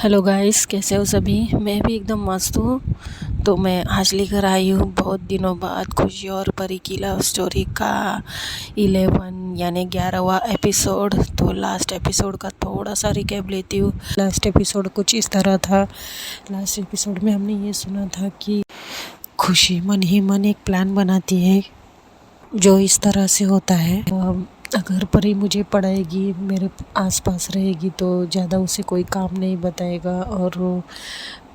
Hello guys, कैसे हो सभी। मैं भी एकदम मस्त हूँ। तो मैं आज लेकर आई हूँ बहुत दिनों बाद खुशी और परी की लव स्टोरी का 11 यानी 11वां एपिसोड। तो लास्ट एपिसोड का थोड़ा सा रिकैप लेती हूँ। लास्ट एपिसोड कुछ इस तरह था। लास्ट एपिसोड में हमने ये सुना था कि खुशी मन ही मन एक प्लान बनाती है जो इस तरह से होता है। अगर परी मुझे पढ़ाएगी, मेरे आसपास रहेगी तो ज़्यादा उसे कोई काम नहीं बताएगा और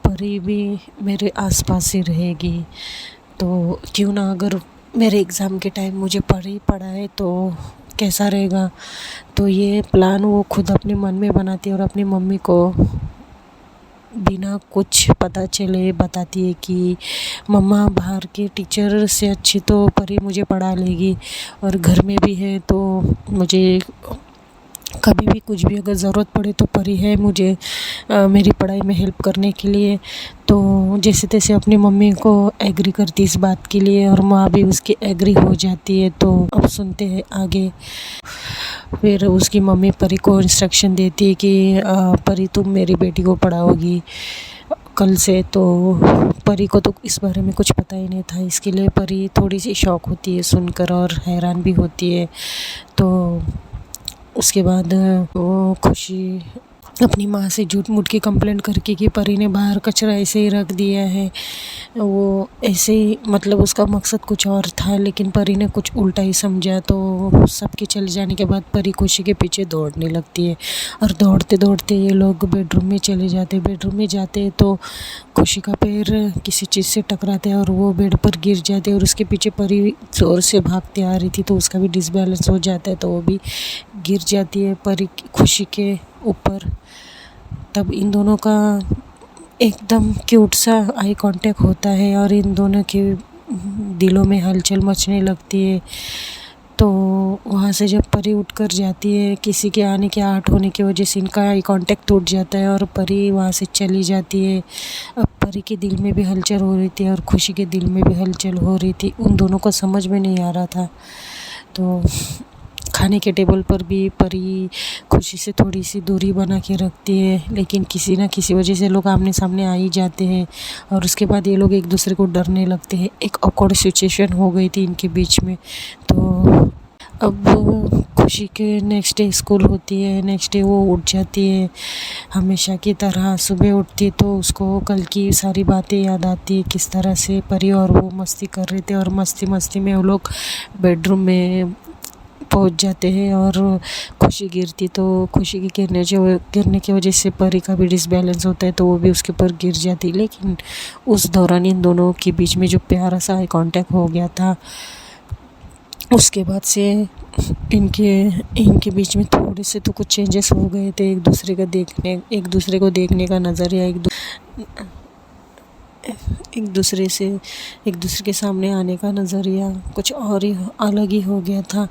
परी भी मेरे आसपास ही रहेगी। तो क्यों ना अगर मेरे एग्ज़ाम के टाइम मुझे परी पढ़ाए तो कैसा रहेगा। तो ये प्लान वो खुद अपने मन में बनाती है और अपनी मम्मी को बिना कुछ पता चले बताती है कि मम्मा बाहर के टीचर से अच्छी तो परी मुझे पढ़ा लेगी और घर में भी है तो मुझे कभी भी कुछ भी अगर ज़रूरत पड़े तो परी है मुझे मेरी पढ़ाई में हेल्प करने के लिए। तो जैसे तैसे अपनी मम्मी को एग्री करती इस बात के लिए और माँ भी उसकी एग्री हो जाती है। तो अब सुनते हैं आगे। फिर उसकी मम्मी परी को इंस्ट्रक्शन देती है कि परी तुम मेरी बेटी को पढ़ाओगी कल से। तो परी को तो इस बारे में कुछ पता ही नहीं था, इसके लिए परी थोड़ी सी शॉक होती है सुनकर और हैरान भी होती है। तो उसके बाद वो खुशी अपनी माँ से झूठ मूठ की कंप्लेंट करके कि परी ने बाहर कचरा ऐसे ही रख दिया है, वो ऐसे ही मतलब उसका मकसद कुछ और था लेकिन परी ने कुछ उल्टा ही समझा। तो सबके चले जाने के बाद परी खुशी के पीछे दौड़ने लगती है और दौड़ते दौड़ते ये लोग बेडरूम में चले जाते। बेडरूम में जाते तो खुशी का पैर किसी चीज़ से टकराता है और वो बेड पर गिर जाते और उसके पीछे परी ज़ोर से भागते आ रही थी तो उसका भी डिसबैलेंस हो जाता है तो वो भी गिर जाती है परी खुशी के ऊपर। तब इन दोनों का एकदम क्यूट सा आई कांटेक्ट होता है और इन दोनों के दिलों में हलचल मचने लगती है। तो वहाँ से जब परी उठकर जाती है, किसी के आने के आट होने की वजह से इनका आई कांटेक्ट टूट जाता है और परी वहाँ से चली जाती है। अब परी के दिल में भी हलचल हो रही थी और खुशी के दिल में भी हलचल हो रही थी, उन दोनों को समझ में नहीं आ रहा था। तो खाने के टेबल पर भी परी खुशी से थोड़ी सी दूरी बना के रखती है लेकिन किसी ना किसी वजह से लोग आमने सामने आ ही जाते हैं और उसके बाद ये लोग एक दूसरे को डरने लगते हैं। एक ऑकवर्ड सिचुएशन हो गई थी इनके बीच में। तो अब खुशी के नेक्स्ट डे स्कूल होती है। नेक्स्ट डे वो उठ जाती है हमेशा की तरह। सुबह उठती है तो उसको कल की सारी बातें याद आती है, किस तरह से परी और वो मस्ती कर रहे थे और मस्ती मस्ती में वो लोग बेडरूम में पहुंच जाते हैं और खुशी गिरती तो खुशी के गिरने की वजह से परी का भी डिसबैलेंस होता है तो वो भी उसके ऊपर गिर जाती। लेकिन उस दौरान इन दोनों के बीच में जो प्यारा सा कांटेक्ट हो गया था, उसके बाद से इनके बीच में थोड़े से तो कुछ चेंजेस हो गए थे। एक दूसरे को देखने का नज़रिया एक दूसरे के सामने आने का नज़रिया कुछ और ही अलग ही हो गया था।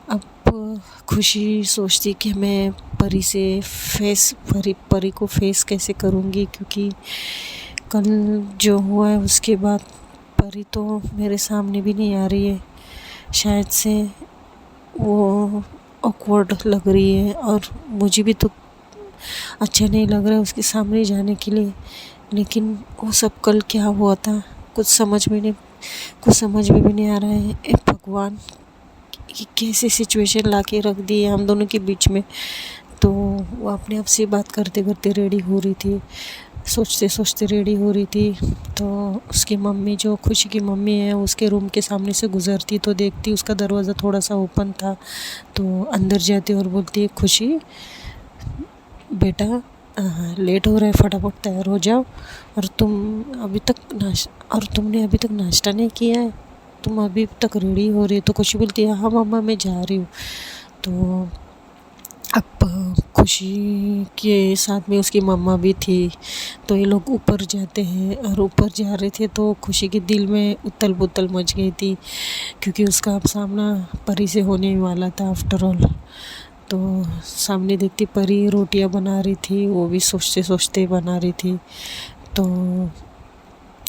अब खुशी सोचती कि मैं परी को फेस कैसे करूँगी, क्योंकि कल जो हुआ है उसके बाद परी तो मेरे सामने भी नहीं आ रही है। शायद से वो ऑकवर्ड लग रही है और मुझे भी तो अच्छा नहीं लग रहा है उसके सामने जाने के लिए। लेकिन वो सब कल क्या हुआ था कुछ समझ में भी नहीं आ रहा है। ए भगवान, कि कैसे सिचुएशन ला के रख दी है हम दोनों के बीच में। तो वो अपने आप से बात करते करते रेडी हो रही थी, सोचते सोचते रेडी हो रही थी। तो उसकी मम्मी, जो खुशी की मम्मी है, उसके रूम के सामने से गुजरती तो देखती उसका दरवाज़ा थोड़ा सा ओपन था। तो अंदर जाती और बोलती है, खुशी बेटा लेट हो रहा है, फटाफट तैयार हो जाओ। और तुमने अभी तक नाश्ता नहीं किया है, तुम अभी तक रेडी हो रही हो। तो खुशी बोलती है, हाँ मम्मा मैं जा रही हूँ। तो अब खुशी के साथ में उसकी मम्मा भी थी। तो ये लोग ऊपर जाते हैं और ऊपर जा रहे थे तो खुशी के दिल में उथल पुथल मच गई थी, क्योंकि उसका अब सामना परी से होने वाला था आफ्टर ऑल। तो सामने देखती परी रोटियां बना रही थी, वो भी सोचते सोचते बना रही थी। तो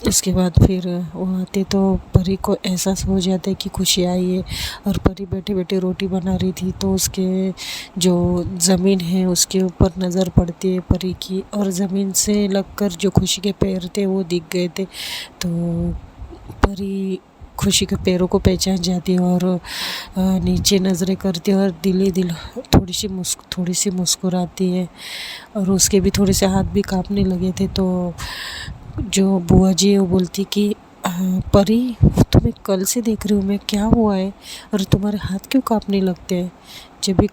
उसके बाद फिर वो आते तो परी को एहसास हो जाता है कि खुशी आई है। और परी बैठे बैठे रोटी बना रही थी तो उसके जो ज़मीन है उसके ऊपर नज़र पड़ती है परी की, और ज़मीन से लगकर जो खुशी के पैर थे वो दिख गए थे। तो परी खुशी के पैरों को पहचान जाती है और नीचे नज़रें करती है और दिल ही दिल थोड़ी सी मुस्कुराती है। और उसके भी थोड़े से हाथ भी कांपने लगे थे। तो जो बुआ जी है वो बोलती कि परी, तुम्हें कल से देख रही हूँ मैं, क्या हुआ है और तुम्हारे हाथ क्यों कांपने लगते हैं जब भी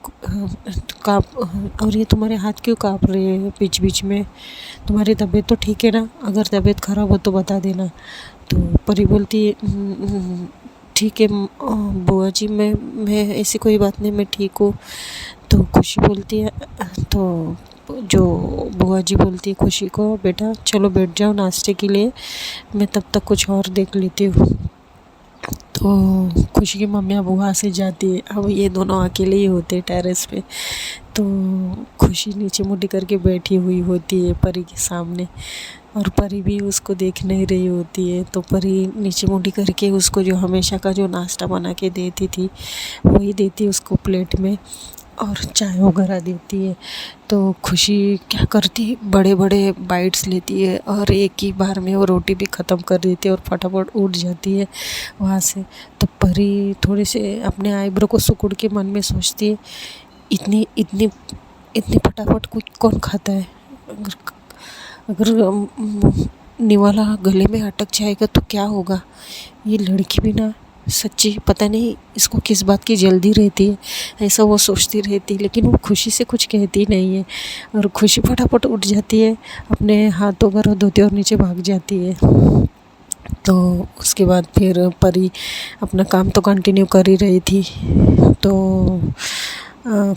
काँप, और ये तुम्हारे हाथ क्यों काँप रहे हैं बीच बीच में, तुम्हारी तबीयत तो ठीक है ना? अगर तबीयत ख़राब हो तो बता देना। तो परी बोलती है ठीक है बुआ जी, मैं ऐसी कोई बात नहीं, मैं ठीक हूँ। तो खुशी बोलती है, तो जो बुआ जी बोलती है खुशी को, बेटा चलो बैठ जाओ नाश्ते के लिए, मैं तब तक कुछ और देख लेती हूँ। तो खुशी की मम्मी अब वहाँ से जाती है। अब ये दोनों अकेले ही होते टेरेस पे। तो खुशी नीचे मुड़ी करके बैठी हुई होती है परी के सामने, और परी भी उसको देख नहीं रही होती है। तो परी नीचे मुड़ी करके उसको जो हमेशा का जो नाश्ता बना के देती थी वही देती है उसको प्लेट में, और चाय वगैरह देती है। तो खुशी क्या करती है, बड़े बड़े बाइट्स लेती है और एक ही बार में वो रोटी भी ख़त्म कर देती है और फटाफट उठ जाती है वहाँ से। तो परी थोड़े से अपने आईब्रो को सिकुड़ के मन में सोचती है, इतनी इतनी इतनी फटाफट कुछ कौन खाता है? अगर अगर निवाला गले में अटक जाएगा तो क्या होगा? ये लड़की भी ना सच्ची पता नहीं इसको किस बात की जल्दी रहती है, ऐसा वो सोचती रहती है। लेकिन वो खुशी से कुछ कहती नहीं है, और खुशी फटाफट उठ जाती है, अपने हाथ वगैरह धोती और नीचे भाग जाती है। तो उसके बाद फिर परी अपना काम तो कंटिन्यू कर ही रही थी। तो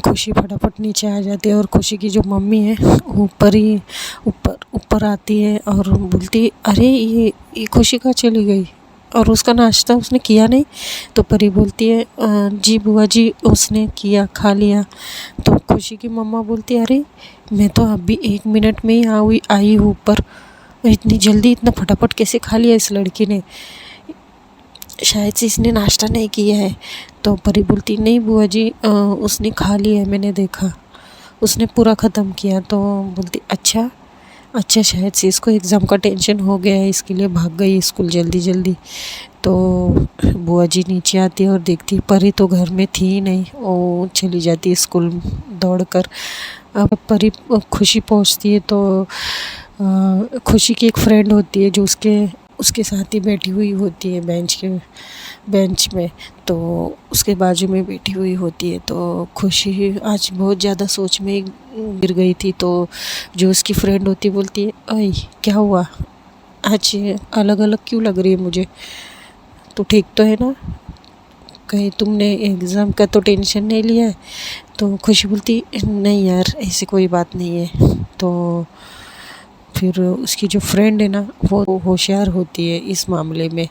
खुशी फटाफट नीचे आ जाती है, और खुशी की जो मम्मी है ऊपर ही ऊपर ऊपर आती है और बोलती है, अरे ये खुशी कहाँ चली गई और उसका नाश्ता उसने किया नहीं? तो परी बोलती है जी बुआ जी उसने किया, खा लिया। तो खुशी की मम्मा बोलती है, अरे मैं तो अभी 1 मिनट में ही आई हूँ ऊपर, इतनी जल्दी इतना फटाफट कैसे खा लिया इस लड़की ने? शायद से इसने नाश्ता नहीं किया है। तो परी बोलती, नहीं बुआ जी उसने खा लिया है, मैंने देखा, उसने पूरा ख़त्म किया। तो बोलती अच्छा शायद से इसको एग्ज़ाम का टेंशन हो गया है, इसके लिए भाग गई स्कूल जल्दी जल्दी। तो बुआ जी नीचे आती है और देखती परी तो घर में थी ही नहीं, वो चली जाती है स्कूल दौड़ कर। अब परी खुशी पहुंचती है तो खुशी की एक फ्रेंड होती है जो उसके साथ ही बैठी हुई होती है बेंच में। तो उसके बाजू में बैठी हुई होती है। तो खुशी आज बहुत ज़्यादा सोच में गिर गई थी। तो जो उसकी फ्रेंड होती है बोलती है, अय क्या हुआ, आज अलग अलग क्यों लग रही है मुझे, तो ठीक तो है ना, कहीं तुमने एग्ज़ाम का तो टेंशन नहीं लिया है? तो खुशी बोलती, नहीं यार ऐसी कोई बात नहीं है। तो फिर उसकी जो फ्रेंड है ना वो होशियार होती है इस मामले में,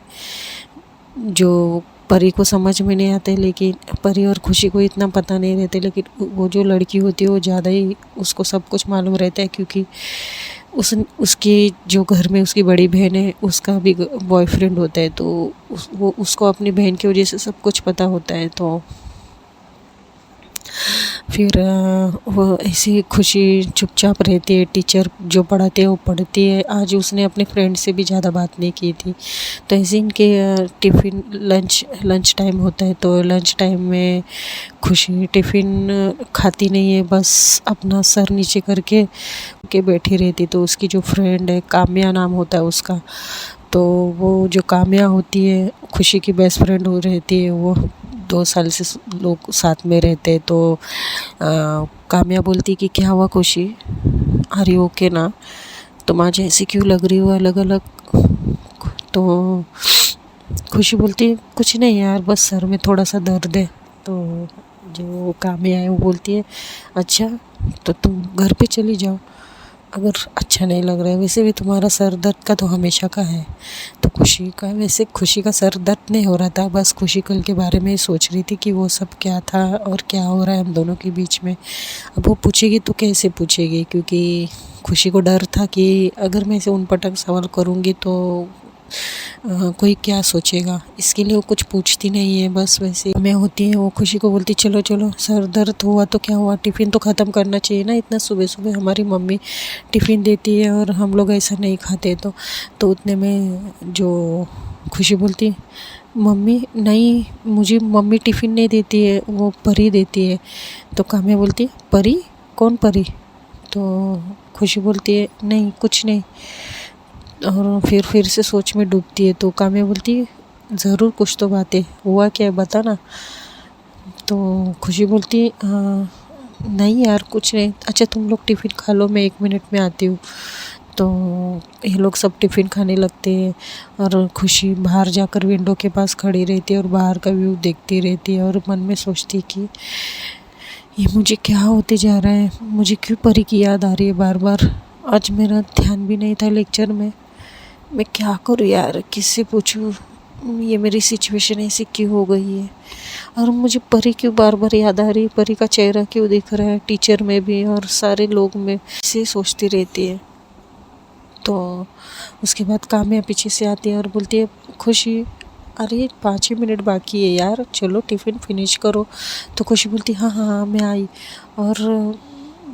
जो परी को समझ में नहीं आता है, लेकिन परी और खुशी को इतना पता नहीं रहता, लेकिन वो जो लड़की होती है वो ज़्यादा ही उसको सब कुछ मालूम रहता है, क्योंकि उसकी जो घर में उसकी बड़ी बहन है उसका भी बॉयफ्रेंड होता है। तो वो उसको अपनी बहन की वजह से सब कुछ पता होता है। तो फिर वो ऐसी खुशी चुपचाप रहती है, टीचर जो पढ़ाते हैं वो पढ़ती है। आज उसने अपने फ्रेंड से भी ज़्यादा बात नहीं की थी। तो ऐसे इनके टिफ़िन लंच टाइम होता है। तो लंच टाइम में खुशी टिफ़िन खाती नहीं है, बस अपना सर नीचे करके बैठी रहती। तो उसकी जो फ्रेंड है, काम्या नाम होता है उसका, तो वो जो काम्या होती है खुशी की बेस्ट फ्रेंड हो रहती है, वो 2 साल से लोग साथ में रहते हैं। तो काम्या बोलती कि क्या हुआ खुशी, अरे ओके ना, तुम आज ऐसी क्यों लग रही हो अलग अलग? तो खुशी बोलती कुछ नहीं यार, बस सर में थोड़ा सा दर्द है। तो जो काम्या है वो बोलती है, अच्छा तो तुम घर पे चली जाओ अगर अच्छा नहीं लग रहा है, वैसे भी तुम्हारा सर दर्द का तो हमेशा का है। तो वैसे खुशी का सर दर्द नहीं हो रहा था, बस खुशी कल के बारे में ही सोच रही थी कि वो सब क्या था और क्या हो रहा है हम दोनों के बीच में। अब वो पूछेगी तो कैसे पूछेगी, क्योंकि खुशी को डर था कि अगर मैं इसे उन पटक सवाल करूँगी तो कोई क्या सोचेगा, इसके लिए वो कुछ पूछती नहीं है। बस वैसे मैं होती है वो खुशी को बोलती चलो चलो, सर दर्द हुआ तो क्या हुआ, टिफ़िन तो ख़त्म करना चाहिए ना, इतना सुबह सुबह हमारी मम्मी टिफ़िन देती है और हम लोग ऐसा नहीं खाते। तो उतने में जो खुशी बोलती मम्मी नहीं, मुझे मम्मी टिफ़िन नहीं देती है, वो परी देती है। तो काम्या बोलती परी, कौन परी? तो खुशी बोलती है नहीं कुछ नहीं, और फिर से सोच में डूबती है। तो काम्या बोलती ज़रूर कुछ तो बात है, हुआ क्या है बता ना। तो खुशी बोलती नहीं यार कुछ नहीं, अच्छा तुम लोग टिफ़िन खा लो, मैं 1 मिनट में आती हूँ। तो ये लोग सब टिफ़िन खाने लगते हैं और खुशी बाहर जाकर विंडो के पास खड़ी रहती है और बाहर का व्यू देखती रहती है और मन में सोचती कि ये मुझे क्या होते जा रहा है, मुझे क्यों परी की याद आ रही है बार बार। आज मेरा ध्यान भी नहीं था लेक्चर में, मैं क्या करूँ यार, किससे पूछूँ, ये मेरी सिचुएशन ऐसी क्यों हो गई है, और मुझे परी क्यों बार बार याद आ रही है, परी का चेहरा क्यों दिख रहा है टीचर में भी और सारे लोग में, इसे सोचती रहती है। तो उसके बाद काम्या पीछे से आती है और बोलती है खुशी अरे 5 ही मिनट बाकी है यार, चलो टिफ़िन फिनिश करो। तो खुशी बोलती हाँ हाँ हाँ मैं आई। और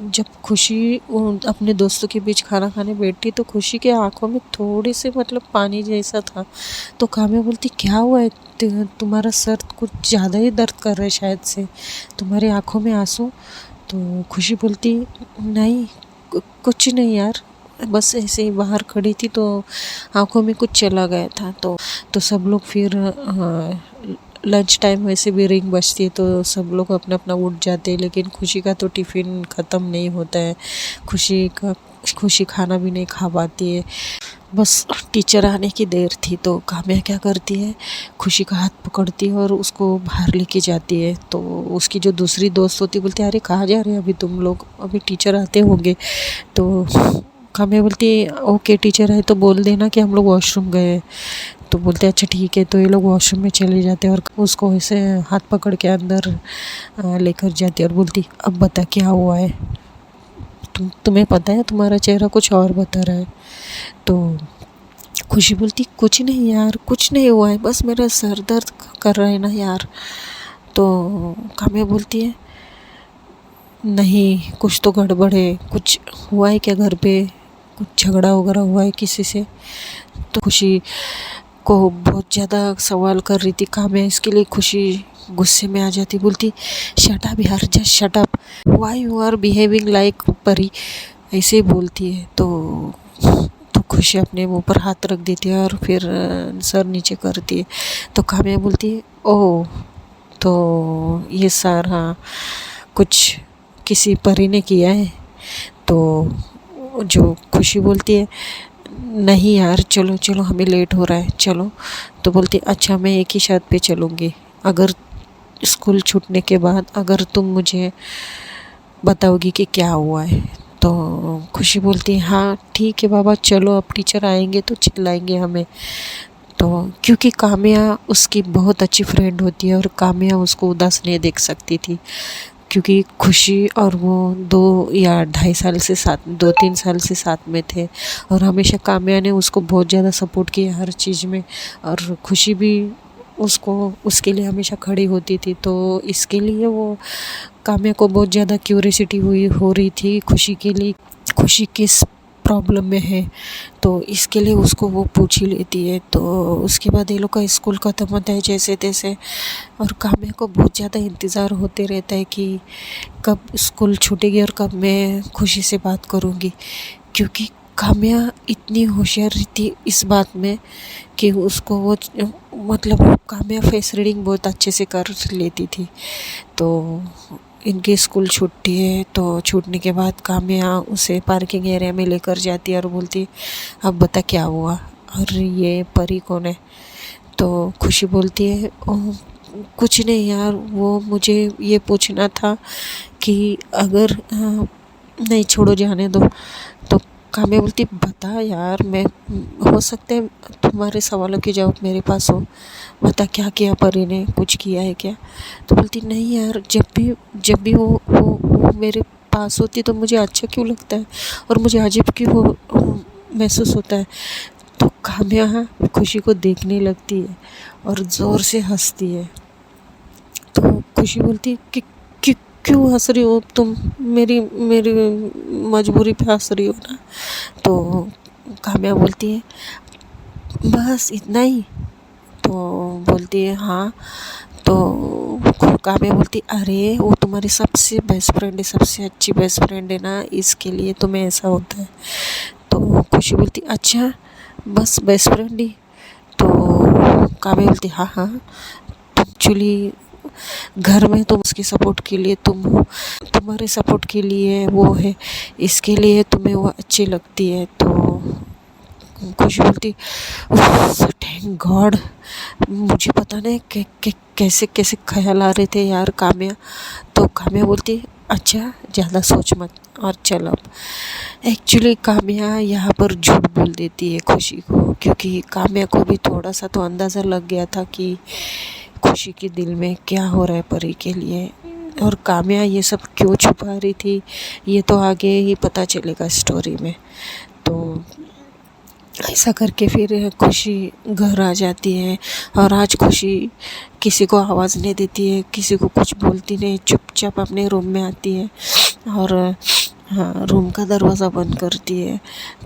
जब खुशी अपने दोस्तों के बीच खाना खाने बैठती तो खुशी के आंखों में थोड़ी से मतलब पानी जैसा था। तो काम्या बोलती क्या हुआ है, तुम्हारा सर कुछ ज़्यादा ही दर्द कर रहा है शायद से, तुम्हारी आंखों में आंसू। तो खुशी बोलती नहीं कुछ नहीं यार, बस ऐसे ही बाहर खड़ी थी तो आंखों में कुछ चला गया था। तो सब लोग फिर लंच टाइम वैसे भी रिंग बजती है तो सब लोग अपना अपना उठ जाते हैं, लेकिन खुशी का तो टिफ़िन ख़त्म नहीं होता है। खुशी खाना भी नहीं खा पाती है। बस टीचर आने की देर थी तो काम्या क्या करती है, खुशी का हाथ पकड़ती है और उसको बाहर लेके जाती है। तो उसकी जो दूसरी दोस्त होती बोलती है अरे कहाँ जा रहे हैं अभी तुम लोग, अभी टीचर आते होंगे। तो काम्या बोलती है ओके टीचर है तो बोल देना कि हम लोग वॉशरूम गए। तो बोलते अच्छा ठीक है। तो ये लोग वॉशरूम में चले जाते हैं और उसको ऐसे हाथ पकड़ के अंदर लेकर जाती है और बोलती अब बता क्या हुआ है, तुम्हें पता है तुम्हारा चेहरा कुछ और बता रहा है। तो खुशी बोलती कुछ नहीं यार, कुछ नहीं हुआ है, बस मेरा सर दर्द कर रहा है ना यार। तो काम्या बोलती है नहीं कुछ तो गड़बड़ है, कुछ हुआ है क्या घर पे, कुछ झगड़ा वगैरह हुआ है किसी से। तो खुशी को बहुत ज़्यादा सवाल कर रही थी काम्या, इसके लिए खुशी गुस्से में आ जाती, बोलती शट अप यार, just shut up, why you are behaving like pari, ऐसे बोलती है। तो खुशी अपने मुंह पर हाथ रख देती है और फिर सर नीचे करती है। तो काम्या बोलती है ओह तो ये सर हाँ कुछ किसी परी ने किया है। तो जो खुशी बोलती है नहीं यार चलो चलो हमें लेट हो रहा है चलो। तो बोलती अच्छा मैं एक ही शर्त पे चलूँगी, अगर स्कूल छूटने के बाद अगर तुम मुझे बताओगी कि क्या हुआ है। तो खुशी बोलती है हाँ ठीक है बाबा चलो, अब टीचर आएंगे तो चिल्लाएंगे हमें। तो क्योंकि काम्या उसकी बहुत अच्छी फ्रेंड होती है और काम्या उसको उदास नहीं देख सकती थी, क्योंकि खुशी और वो 2 या 2.5 साल से साथ 2-3 साल से साथ में थे और हमेशा काम्या ने उसको बहुत ज़्यादा सपोर्ट किया हर चीज़ में, और खुशी भी उसको उसके लिए हमेशा खड़ी होती थी। तो इसके लिए वो काम्या को बहुत ज़्यादा क्यूरियोसिटी हो रही थी खुशी के लिए, खुशी किस प्रॉब्लम में है, तो इसके लिए उसको वो पूछ ही लेती है। तो उसके बाद ये लोग का स्कूल ख़त्म होता है जैसे तैसे, और काम्या को बहुत ज़्यादा इंतज़ार होते रहता है कि कब स्कूल छूटेगी और कब मैं खुशी से बात करूँगी, क्योंकि काम्या इतनी होशियार थी इस बात में कि उसको वो मतलब काम्या फेस रीडिंग बहुत अच्छे से कर लेती थी। तो इनकी स्कूल छूटती है तो छूटने के बाद काम्या उसे पार्किंग एरिया में लेकर जाती है और बोलती अब बता क्या हुआ और ये परी कौन है। तो खुशी बोलती है कुछ नहीं यार, वो मुझे ये पूछना था कि अगर नहीं छोड़ो जाने दो। तो काम्या बोलती बता यार, मैं हो सकता है तुम्हारे सवालों के जवाब मेरे पास हो, बता क्या किया परी ने, कुछ किया है क्या। तो बोलती नहीं यार, जब भी वो मेरे पास होती तो मुझे अच्छा क्यों लगता है और मुझे अजीब क्यों महसूस होता है। तो काम्या खुशी को देखने लगती है और ज़ोर से हंसती है। तो खुशी बोलती है कि क्यों हंस रही हो तुम, मेरी मेरी मजबूरी पे हंस रही हो ना। तो काम्या बोलती है बस इतना ही। तो बोलती है हाँ। तो काव्या बोलती अरे वो तुम्हारी सबसे बेस्ट फ्रेंड है, सबसे अच्छी बेस्ट फ्रेंड है ना, इसके लिए तुम्हें ऐसा होता है। तो खुशी बोलती अच्छा बस बेस्ट फ्रेंड ही। तो काव्या बोलती हाँ हाँ, तुम एक्चुअली घर में तुम उसकी सपोर्ट के लिए तुम हो, तुम्हारे सपोर्ट के लिए वो है, इसके लिए तुम्हें वो अच्छी लगती है। तो खुशी बोलती थैंक गॉड, मुझे पता नहीं कैसे कैसे ख्याल आ रहे थे यार काम्या। तो काम्या बोलती अच्छा ज़्यादा सोच मत और चल अब। एक्चुअली काम्या यहाँ पर झूठ बोल देती है खुशी को, क्योंकि काम्या को भी थोड़ा सा तो अंदाज़ा लग गया था कि खुशी के दिल में क्या हो रहा है परी के लिए, और काम्या ये सब क्यों छुपा रही थी ये तो आगे ही पता चलेगा स्टोरी में। तो ऐसा करके फिर खुशी घर आ जाती है, और आज खुशी किसी को आवाज़ नहीं देती है, किसी को कुछ बोलती नहीं, चुपचाप अपने रूम में आती है और हाँ रूम का दरवाज़ा बंद करती है।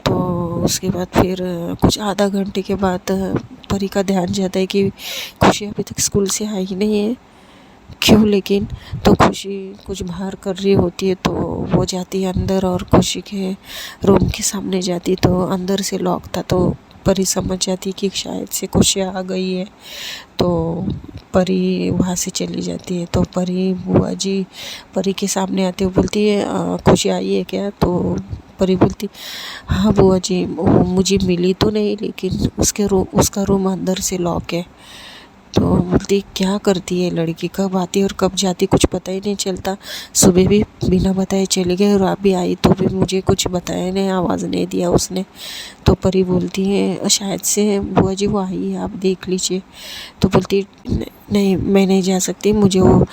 तो उसके बाद फिर कुछ आधा घंटे के बाद परी का ध्यान जाता है कि खुशी अभी तक स्कूल से आई नहीं है, क्यों लेकिन। तो खुशी कुछ बाहर कर रही होती है, तो वो जाती है अंदर और खुशी के रूम के सामने जाती, तो अंदर से लॉक था। तो परी समझ जाती कि शायद से खुशी आ गई है, तो परी वहाँ से चली जाती है। तो परी बुआ जी परी के सामने आती है, बोलती है खुशी आई है क्या। तो परी बोलती हाँ बुआ जी, मुझे मिली तो नहीं, लेकिन उसका रूम अंदर से लॉक है। तो बोलती क्या करती है लड़की, कब आती है और कब जाती कुछ पता ही नहीं चलता, सुबह भी बिना बताए चली गई और अभी आई तो भी मुझे कुछ बताया नहीं, आवाज़ नहीं दिया उसने। तो परी बोलती है शायद से बुआ जी वो आई है, आप देख लीजिए। तो बोलती नहीं मैं नहीं जा सकती, मुझे वो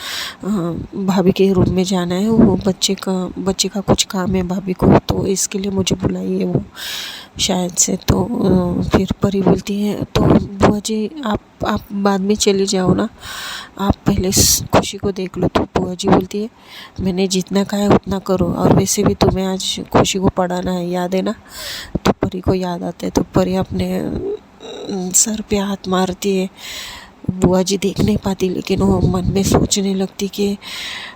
भाभी के रूम में जाना है, वो बच्चे का कुछ काम है भाभी को, तो इसके लिए मुझे बुलाई है वो शायद से। तो फिर परी बोलती है तो बुआ जी आप बाद में चली जाओ ना, आप पहले खुशी को देख लो। तो बुआ जी बोलती है मैंने जितना कहा है उतना करो, और वैसे भी तुम्हें आज खुशी को पढ़ाना है, याद है ना। तो परी को याद आता है, तो परी अपने सर पे हाथ मारती है। बुआ जी देख नहीं पाती, लेकिन वो मन में सोचने लगती कि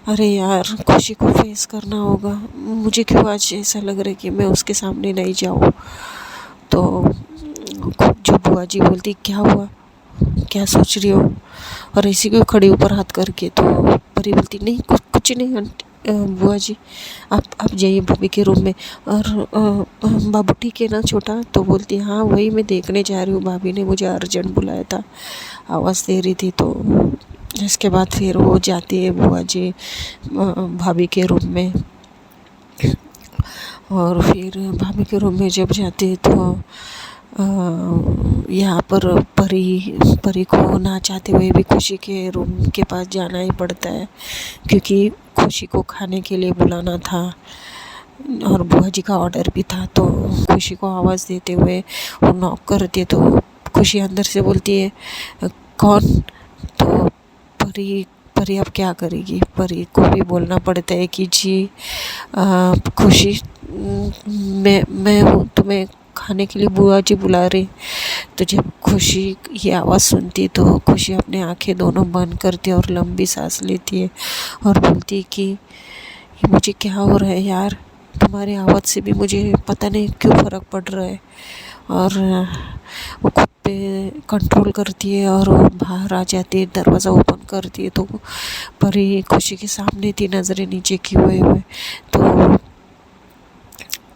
अरे यार खुशी को फेस करना होगा, मुझे क्यों आज ऐसा लग रहा है कि मैं उसके सामने नहीं जाऊँ। तो जो बुआ जी बोलती क्या हुआ, क्या सोच रही हो, और ऐसी क्यों खड़ी ऊपर हाथ करके। तो परी बोलती नहीं कुछ नहीं आंटी, बुआ जी आप जाइए भाभी के रूम में। और बाबू ठीक है ना छोटा। तो बोलती हाँ वही मैं देखने जा रही हूँ, भाभी ने मुझे अर्जेंट बुलाया था, आवाज़ दे रही थी। तो इसके बाद फिर वो जाती है बुआ जी भाभी के रूम में, और फिर भाभी के रूम में जब जाती है तो यहाँ पर परी को ना चाहते हुए भी खुशी के रूम के पास जाना ही पड़ता है, क्योंकि खुशी को खाने के लिए बुलाना था और बुआ जी का ऑर्डर भी था। तो खुशी को आवाज़ देते हुए वो नॉक करती है, तो खुशी अंदर से बोलती है कौन। तो परी अब क्या करेगी, परी को भी बोलना पड़ता है कि जी खुशी मैं हूँ, तुम्हें खाने के लिए बुआ जी बुला रही। तो जब खुशी ये आवाज़ सुनती तो खुशी अपने आंखें दोनों बंद करती है और लंबी सांस लेती है और बोलती है कि ये मुझे क्या हो रहा है यार, तुम्हारी आवाज़ से भी मुझे पता नहीं क्यों फ़र्क पड़ रहा है। और वो खुद पे कंट्रोल करती है और वो बाहर आ जाती है, दरवाज़ा ओपन करती है। तो परी खुशी के सामने थी, नज़रें नीचे की हुए तो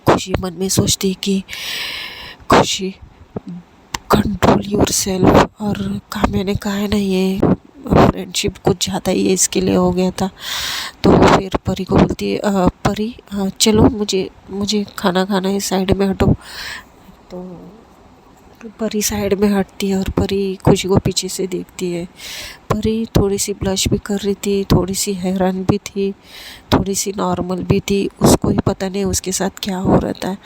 खुशी मन में सोचती कि खुशी कंट्रोल योर सेल्फ, और काम्या ने कहा है ना ये फ्रेंडशिप कुछ ज़्यादा ही इसके लिए हो गया था। तो फिर परी को बोलती है परी चलो मुझे खाना खाना है, साइड में हटो। तो परी साइड में हटती है और परी खुशी को पीछे से देखती है। परी थोड़ी सी ब्लश भी कर रही थी, थोड़ी सी हैरान भी थी, थोड़ी सी नॉर्मल भी थी। उसको ही पता नहीं उसके साथ क्या हो रहा था।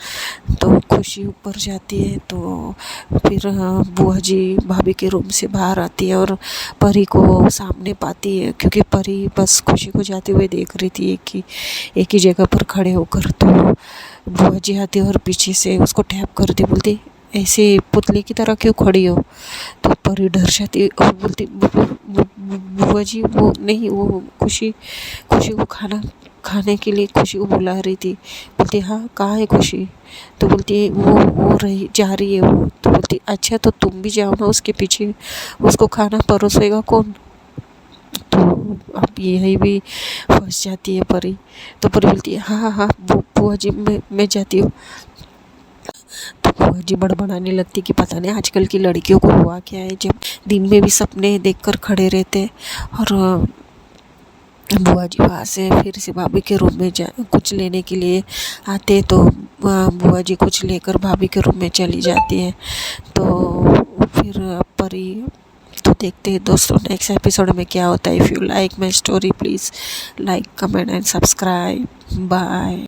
तो खुशी ऊपर जाती है तो फिर बुआ जी भाभी के रूम से बाहर आती है और परी को सामने पाती है, क्योंकि परी बस खुशी को जाते हुए देख रही थी एक ही जगह पर खड़े होकर। तो बुआ जी आती है और पीछे से उसको टैप करती, बोलती ऐसे पुतले की तरह क्यों खड़ी हो। तो परी डर जाती और बोलती बुआ जी वो नहीं, वो खुशी को खाना खाने के लिए खुशी को बुला रही थी। बोलती हाँ कहाँ है खुशी। तो बोलती है वो रही जा रही है वो। तो बोलती अच्छा तो तुम भी जाओ ना उसके पीछे, उसको खाना परोसेगा कौन। तो अब यही भी फंस जाती है परी। तो परी बोलती है हाँ हाँ बुआ जी मैं जाती हूँ। तो बुआ जी बड़बड़ाने लगती कि पता नहीं आजकल की लड़कियों को हुआ क्या है, जब दिन में भी सपने देखकर खड़े रहते। और बुआ जी वहाँ से फिर से भाभी के रूम में कुछ लेने के लिए आते। तो बुआ जी कुछ लेकर भाभी के रूम में चली जाती है। तो फिर परी तो देखते हैं दोस्तों नेक्स्ट एपिसोड में क्या होता है। If you like my story please like comment and subscribe. Bye.